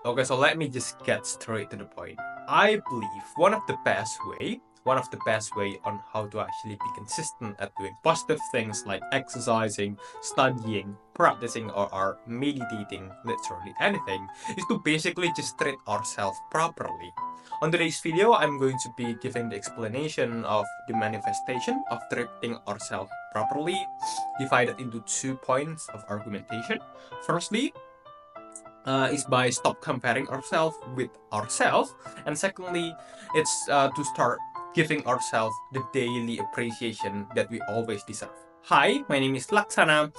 Okay, so let me just get straight to the point. I believe one of the best way on how to actually be consistent at doing positive things like exercising, studying, practicing, or meditating, literally anything, is to basically just treat ourselves properly. On today's video, I'm going to be giving the explanation of the manifestation of treating ourselves properly, divided into 2 points of argumentation. Firstly, is by stop comparing ourselves with ourselves, and secondly, it's to start giving ourselves the daily appreciation that we always deserve. Hi, my name is Laksana,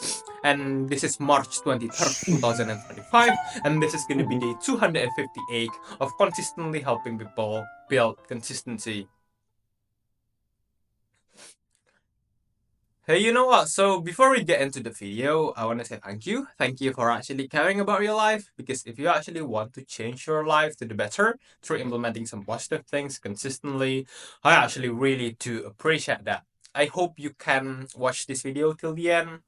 and this is March 23rd, 2025, and this is going to be day 258 of consistently helping people build consistency. Hey, you know what? So before we get into the video, I want to say thank you. Thank you for actually caring about your life, because if you actually want to change your life to the better through implementing some positive things consistently, I actually really do appreciate that. I hope you can watch this video till the end.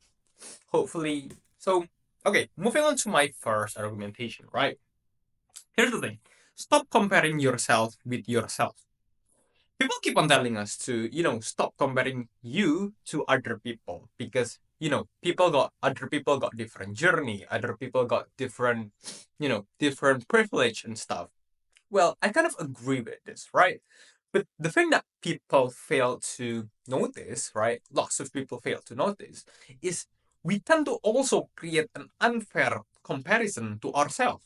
Hopefully. So, okay, moving on to my first argumentation, right? Here's the thing. Stop comparing yourself with yourself. People keep on telling us to, stop comparing you to other people, because, other people got different journey, other people got different, different privilege and stuff. Well, I kind of agree with this, right? But the thing that people fail to notice, right? Lots of people fail to notice, is we tend to also create an unfair comparison to ourselves.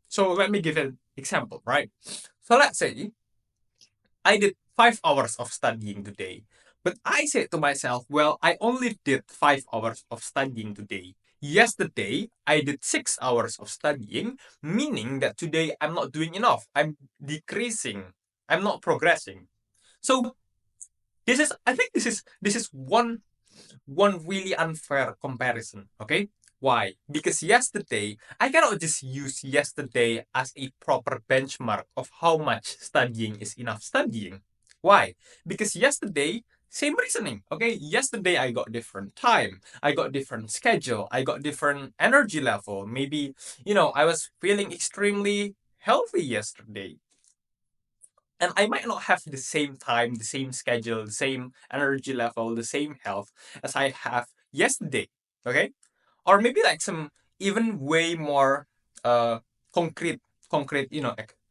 So let me give an example, right? So let's say I did 5 hours of studying today. But I said to myself, well, I only did 5 hours of studying today. Yesterday, I did 6 hours of studying, meaning that today I'm not doing enough. I'm decreasing. I'm not progressing. So I think this is one really unfair comparison. Okay, why? Because yesterday, I cannot just use yesterday as a proper benchmark of how much studying is enough studying. Why? Because yesterday, same reasoning. Okay, yesterday I got different time, I got different schedule, I got different energy level. Maybe, I was feeling extremely healthy yesterday, and I might not have the same time, the same schedule, the same energy level, the same health as I have yesterday. Okay? Or maybe like some even way more uh concrete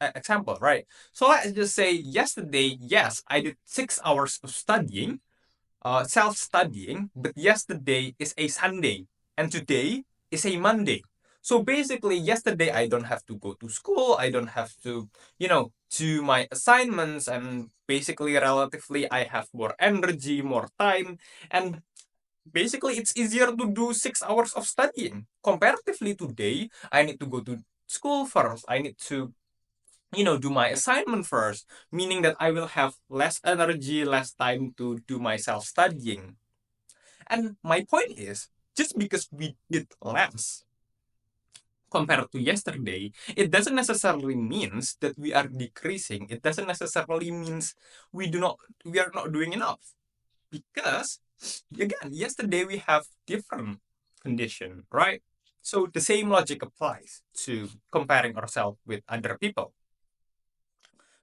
example, right? So let's just say yesterday, yes, I did 6 hours of studying, self-studying, but yesterday is a Sunday and today is a Monday. So basically, yesterday I don't have to go to school, I don't have to, do my assignments, and basically, relatively, I have more energy, more time, and basically, it's easier to do 6 hours of studying. Comparatively, today, I need to go to school first, I need to do my assignment first, meaning that I will have less energy, less time to do my self studying. And my point is, just because we did less compared to yesterday, it doesn't necessarily means that we are decreasing. It doesn't necessarily means we are not doing enough. Because again, yesterday we have different condition, right? So the same logic applies to comparing ourselves with other people.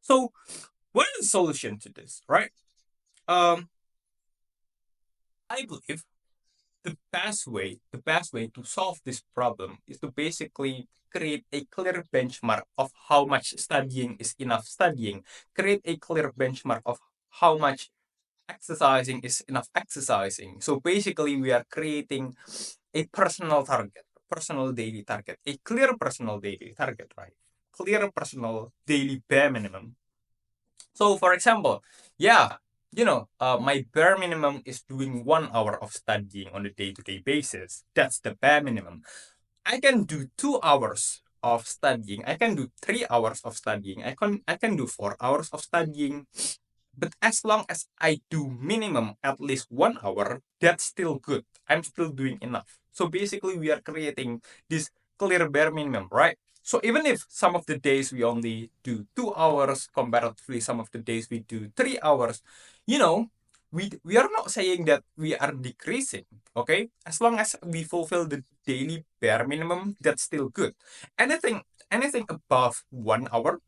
So what is the solution to this, right? Um, I believe the best way to solve this problem is to basically create a clear benchmark of how much studying is enough studying. Create a clear benchmark of how much exercising is enough exercising. So basically, we are creating a personal target, personal daily target, a clear personal daily target, right? Clear personal daily bare minimum. So, for example, yeah, my bare minimum is doing 1 hour of studying on a day-to-day basis. That's the bare minimum. I can do 2 hours of studying. I can do 3 hours of studying. I can do 4 hours of studying. But as long as I do minimum at least 1 hour, that's still good. I'm still doing enough. So basically, we are creating this clear bare minimum, right? So even if some of the days we only do 2 hours, comparatively some of the days we do 3 hours, you know, we are not saying that we are decreasing, okay? As long as we fulfill the daily bare minimum, that's still good. Anything anything above 1 hour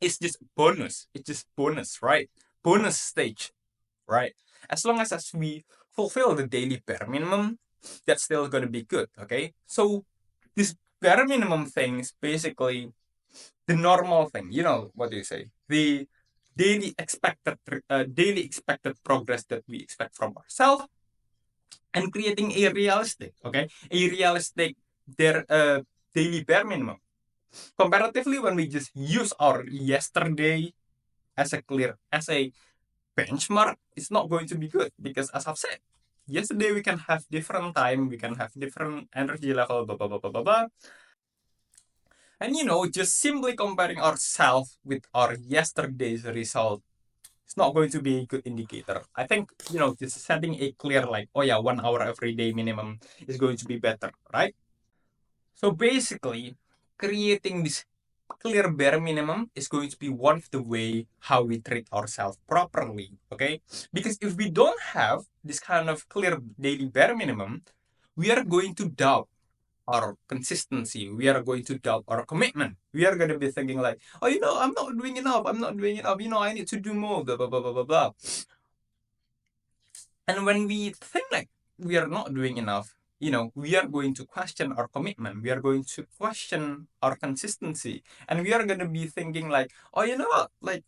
is just bonus. It's just bonus, right? Bonus stage, right? As long as we fulfill the daily bare minimum, that's still going to be good, okay? So this bare minimum thing is basically the normal thing. You know, what do you say? The daily expected progress that we expect from ourselves, and creating a realistic, okay, a realistic their daily bare minimum. Comparatively, when we just use our yesterday as a benchmark, it's not going to be good because, as I've said, yesterday we can have different time, we can have different energy level, blah blah blah blah blah blah. And just simply comparing ourselves with our yesterday's result, it's not going to be a good indicator. I think, just setting a clear, like, oh yeah, 1 hour every day minimum is going to be better, right? So basically, creating this clear bare minimum is going to be one of the way how we treat ourselves properly, okay? Because if we don't have this kind of clear daily bare minimum, we are going to doubt our consistency. We are going to doubt our commitment. We are going to be thinking like, oh, I'm not doing enough. I'm not doing enough. I need to do more, blah, blah, blah, blah, blah, blah. And when we think like we are not doing enough, we are going to question our commitment. We are going to question our consistency. And we are going to be thinking like, oh, you know what? Like,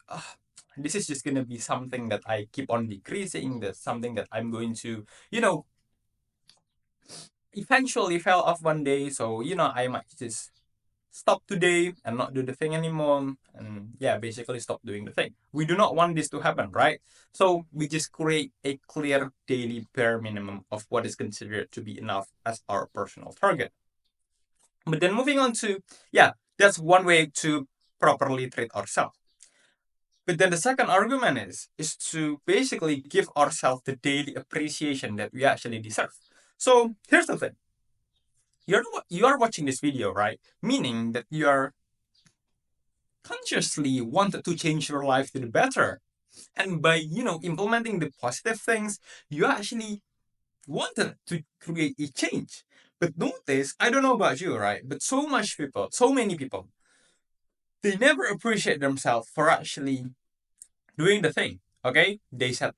this is just going to be something that I keep on decreasing. That's something that I'm going to, eventually fell off one day. So, I might just stop today and not do the thing anymore, and yeah, basically stop doing the thing. We do not want this to happen, right? So we just create a clear daily bare minimum of what is considered to be enough as our personal target. But then moving on to, yeah, that's one way to properly treat ourselves. But then the second argument is to basically give ourselves the daily appreciation that we actually deserve. So here's the thing. You are watching this video, right? Meaning that you are consciously wanted to change your life to the better. And by, implementing the positive things, you actually wanted to create a change. But notice, I don't know about you, right? But so many people, they never appreciate themselves for actually doing the thing. Okay, they set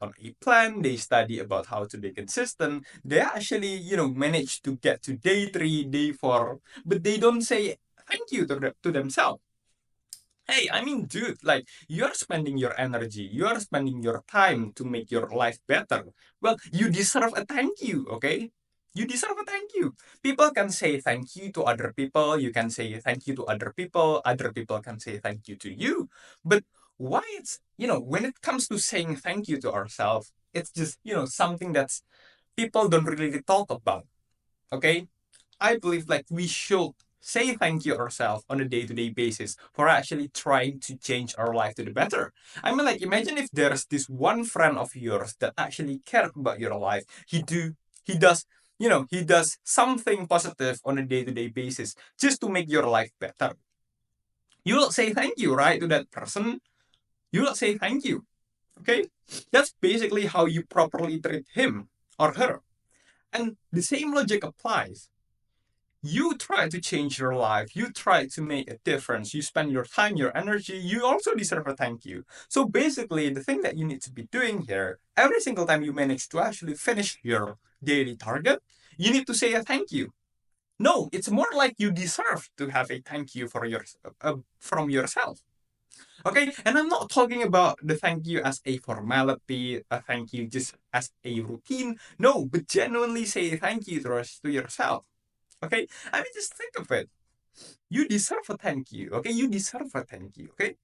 on a plan. They study about how to be consistent. They actually, manage to get to day 3, day 4, but they don't say thank you to themselves. Hey, I mean, dude, like, you're spending your energy, you're spending your time to make your life better. Well, you deserve a thank you, okay? You deserve a thank you. People can say thank you to other people, you can say thank you to other people can say thank you to you. But why when it comes to saying thank you to ourselves, it's just, something that's people don't really talk about, okay? I believe like we should say thank you ourselves on a day-to-day basis for actually trying to change our life to the better. I mean, like, imagine if there's this one friend of yours that actually cares about your life. He does something positive on a day-to-day basis just to make your life better. You will say thank you, right, to that person. You will say thank you. Okay? That's basically how you properly treat him or her. And the same logic applies. You try to change your life, you try to make a difference, you spend your time, your energy, you also deserve a thank you. So basically, the thing that you need to be doing here, every single time you manage to actually finish your daily target, you need to say a thank you. No, it's more like you deserve to have a thank you from yourself. Okay, and I'm not talking about the thank you as a formality, a thank you just as a routine. No, but genuinely say thank you to yourself. Okay, I mean, just think of it. You deserve a thank you. Okay, you deserve a thank you. Okay,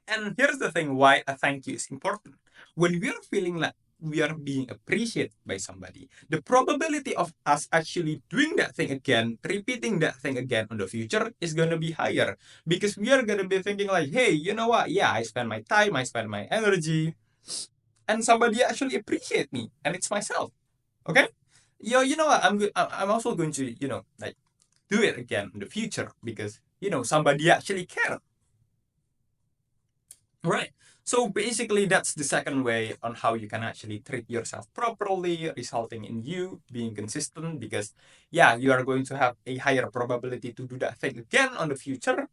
and here's the thing: why a thank you is important. When we are feeling like we are being appreciated by somebody, the probability of us actually doing that thing again, repeating that thing again in the future is gonna be higher because we are gonna be thinking like, hey, you know what? Yeah, I spend my time, I spend my energy, and somebody actually appreciate me, and it's myself. Okay, you know what? I'm also going to like do it again in the future because somebody actually cared, right? So basically, that's the second way on how you can actually treat yourself properly, resulting in you being consistent. Because, yeah, you are going to have a higher probability to do that thing again on the future.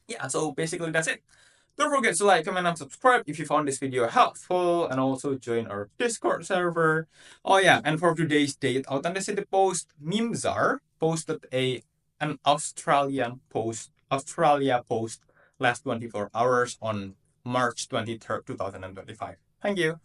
Yeah, so basically, that's it. Don't forget to like, comment, and subscribe if you found this video helpful, and also join our Discord server. Oh yeah, and for today's date authenticity post, Mimzar posted an Australia post last 24 hours on March 23rd, 2025. Thank you.